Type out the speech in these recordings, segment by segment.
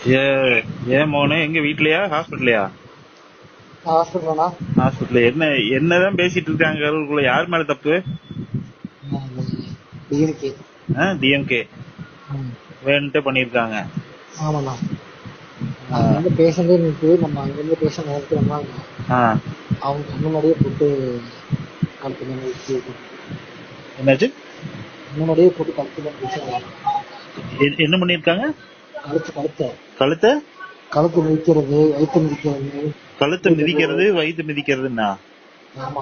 ஏ ஏன் மோனே எங்க வீட்லயா ஹாஸ்பிட்டலையா? ஹாஸ்பிட்டலா? ஹாஸ்பிட்டல் என்னதான் பேசிட்டு இருக்காங்க யார் மேல தப்பு? டிஎம்கே. டிஎம்கே வேணுட்டு பண்ணிருக்காங்க. ஆமாண்ணா. அங்க வந்து பேஷண்டே நிற்கு, நம்ம அங்கிருந்து பேஷண்ட் நிறுத்துறோம்னா அவங்க முன்னாடியே போட்டு கழுத்து என்னாச்சு? முன்னாடியே போட்டு கழுத்து என்ன பண்ணிருக்காங்க? கழுத்து மிதிக்கிறது, வயிற்று மிதிக்கிறது. கழுத்தை மிதிக்கிறது, வயிற்று மிதிக்கிறதுன்னா ஆமா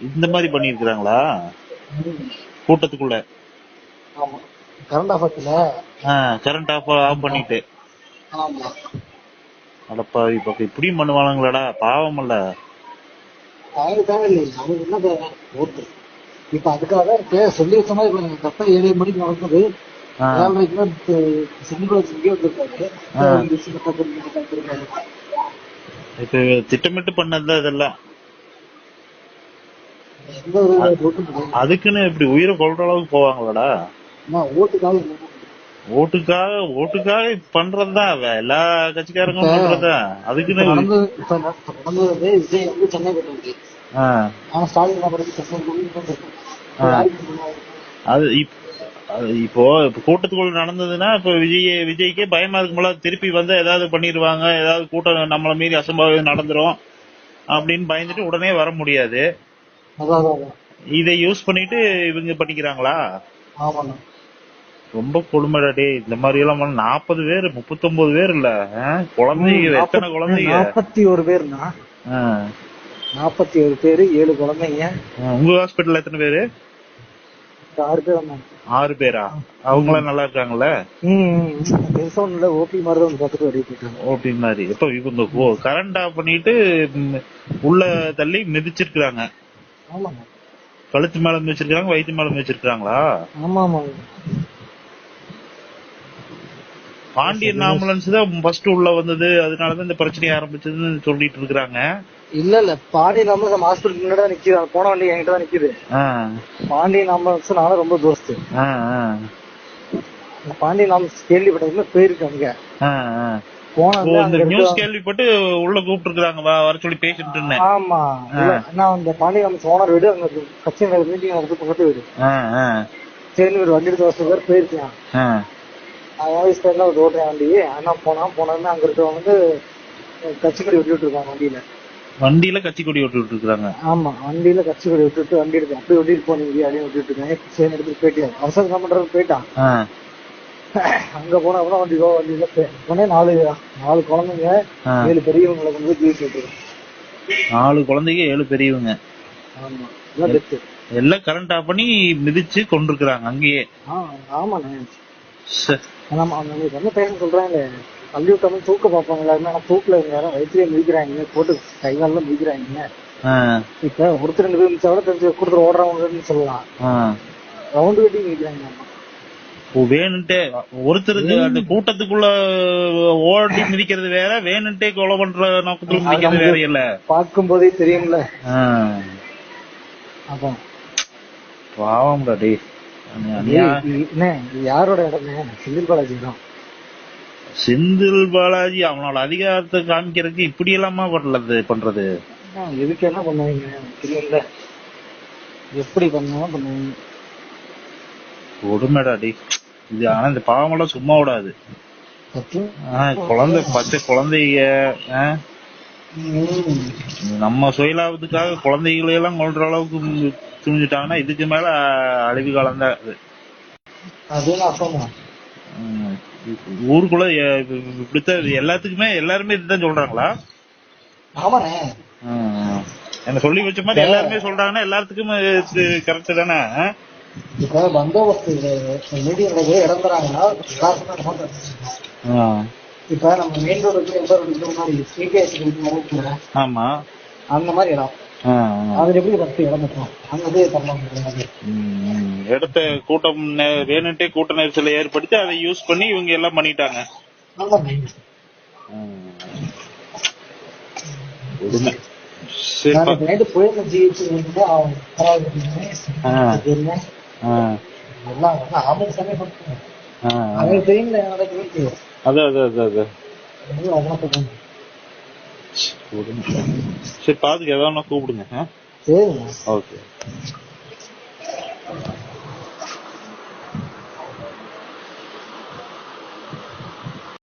இந்த மாதிரி பண்ணிருக்காங்களா கூட்டத்துக்குள்ள? ஆமா, கரண்ட் ஆஃப்ல கரண்ட் ஆஃப் பண்ணிட்டு. ஆமா, அடப்பாவி பக்கம் இப்படியும் பண்ணுவானுங்களாடா, பாவம் இல்ல. இப்ப அதுக்காக சொல்லி வச்ச மாதிரி கரெக்டா 7 மணிக்கு நடக்குது. இப்ப திட்டமிட்டு பண்ணதுதான் இதெல்லாம். அதுக்குன்னு இப்படி உயிரை கொள்ற அளவுக்கு போவாங்களாடா? ஓட்டுக்காக பண்றதுதான் எல்லா கட்சிக்காரங்களும் பண்றதுதான். அதுக்குன்னு விஜய் வந்து சென்னை போயிட்டு அது இப்போ கூட்டத்துக்குள்ள நடந்ததுன்னா இப்ப விஜய்க்கே பயமா இருக்கும்போல, திருப்பி வந்து ஏதாவது பண்ணிடுவாங்க, ஏதாவது கூட்டம் நம்மள மீறி அசம்பாவிதம் நடந்துரும் அப்படின்னு பயந்துட்டு உடனே வர முடியாது. இதை யூஸ் பண்ணிட்டு இவங்க பண்ணிக்கிறாங்களா? ரொம்ப கொடுமைடே. இந்த மாதிரி எல்லாம் 40 பேர் 39 பேர் இல்ல குழந்தைங்க. எத்தனை குழந்தைங்க? 41 பேருனா 41 பேரு, 7 குழந்தைங்க. உங்க ஹாஸ்பிட்டல்ல எத்தனை பேரு? 6 பேர். 6 பேரா? அவங்க எல்லாம் நல்லா இருக்காங்கல்ல? ஓபி மாதிரி தான் பார்த்துட்டு வெளியே போயிட்டாங்க. ஓபி மாதிரி. இப்ப இவங்க கரண்ட் ஆஃப் பண்ணிட்டு உள்ள தள்ளி மிதிச்சிருக்காங்க. கழுத்து மேல மிதிச்சிருக்காங்க, வயிற்று மேல மிதிச்சிருக்காங்களா? ஆமா ஆமா. பாண்டியன் ஆம்புலன்ஸ் தான் ஃபர்ஸ்ட் உள்ள வந்தது, அதனாலதான் இந்த பிரச்சனை ஆரம்பிச்சதுன்னு சொல்லிட்டு இருக்காங்க. இல்ல பாண்டியன் ஆம்புலன்ஸ் நம்ம ஹாஸ்பிட்டல் முன்னாடி தான் நிக்குது. போன வண்டி என்கிட்ட தான் நிக்குது. பாண்டியன் ஆம்புலன்ஸ் நானும் ரொம்ப தோஸ்து. பாண்டியன் ஆம்புலன்ஸ் கேள்விப்பட்டதுல போயிருக்காங்க. நியூஸ் கேள்விப்பட்டு உள்ள கூப்பிட்டு இருக்காங்க வர சொல்லி பேசிட்டு. ஆமா, நான் அந்த பாண்டியன் ஆம்புலன்ஸ் ஓனர் வீடு அங்க கட்சி மீட்டிங் நடந்து பக்கத்து வீடு. சரி, ஒரு வண்டி எடுத்து வசதி பேர் போயிருக்கேன். ஒரு ஓட்டுறேன் வண்டி. ஆனா போனா அங்க இருக்கவங்க வந்து கட்சிக்கொடி விட்டுட்டு இருக்காங்க வண்டியில கட்சிக்கொடி விட்டுட்டு இருக்காங்க. ஆமா, வண்டியில கட்சிக்கொடி விட்டுட்டு வண்டி எடுத்து அப்படி விட்டுட்டு போனீங்க அப்படின்னு விட்டுட்டு இருக்காங்க. சரி எடுத்துட்டு போயிட்டேன். அவசரம் என்ன பண்றது போயிட்டான். அங்க போனா கூட வண்டியில போனே 4 குழந்தைங்க 7 பெரியவங்களை கொண்டு போய் ஜூஸ் விட்டுருக்கோம். 4 குழந்தைங்க 7 பெரியவங்க. ஆமா, எல்லாம் கரண்ட் ஆஃப் பண்ணி மிதிச்சு கொண்டிருக்காங்க அங்கேயே. ஆமாண்ணே. என்ன பேச சொல்றாங்க, பள்ளி விட்டாலும் தூக்க பாப்பாங்க. தூக்குல யாரும் வயிற்றுல மிதிக்கிறாங்க, போட்டு கைகால மிதிக்கிறாங்க. இப்ப ஒருத்தர் 2 பேர் மிச்சா கூட தெரிஞ்சு கொடுத்துட்டு ஓடுறவங்கன்னு சொல்லலாம். ரவுண்டு கட்டி மிதிக்கிறாங்க. வேணுன்ட்டே ஒருத்தருக்கு அந்த கூட்டத்துக்குள்ள ஓடி மிதிக்கிறது வேற, வேணுன்ட்டே கொலை பண்ற நோக்கத்துல மிதிக்கிறது வேற இல்ல. பார்க்கும் போதே தெரியும்ல. அதான் பாவம்டா டே. யாரோட இடம்? செந்தில் பாலாஜி தான். செந்தில் பாலாஜி அவனோட அதிகாரத்தை காமிக்கிறதுக்கு இப்படி எல்லாமா பண்றது? எதுக்கு என்ன பண்ணுவீங்க தெரியல. எப்படி பண்ணுவீங்க? கொடுமைடா டே இது. ஆனா இந்த பாவமெல்லாம் சும்மா விடாது. பச்சை குழந்தைங்க நம்ம சுயலாபத்துக்காக குழந்தைகளையெல்லாம் கொள்ற அளவுக்கு துணிஞ்சிட்டாங்கன்னா இதுக்கு மேல அழிவு காலம் தான் ஊருக்குள்ள. இப்படித்தான் எல்லாத்துக்குமே எல்லாருமே இதுதான் சொல்றாங்களா? என்ன சொல்லி வச்ச மாதிரி எல்லாருமே சொல்றாங்கன்னா எல்லாத்துக்குமே கரெக்ட் தானே? இப்ப பந்தோபஸ்து மீடியம் இடம் தராங்கன்னா இப்ப நம்ம மெயின் ரோடு ஆமா அந்த மாதிரி இடம். அதுல எப்படி பத்து இடம் இருக்கும்? அங்கே இடத்த கூட்டம் வேணுன்ட்டே கூட்ட நெரிசலை ஏற்படுத்தி அதை யூஸ் பண்ணி இவங்க எல்லாம் பண்ணிட்டாங்க. எல்லாம் அதான் சரி பாத்துக்க, ஏதாவது கூப்பிடுங்க. சரிங்க. ஓகே.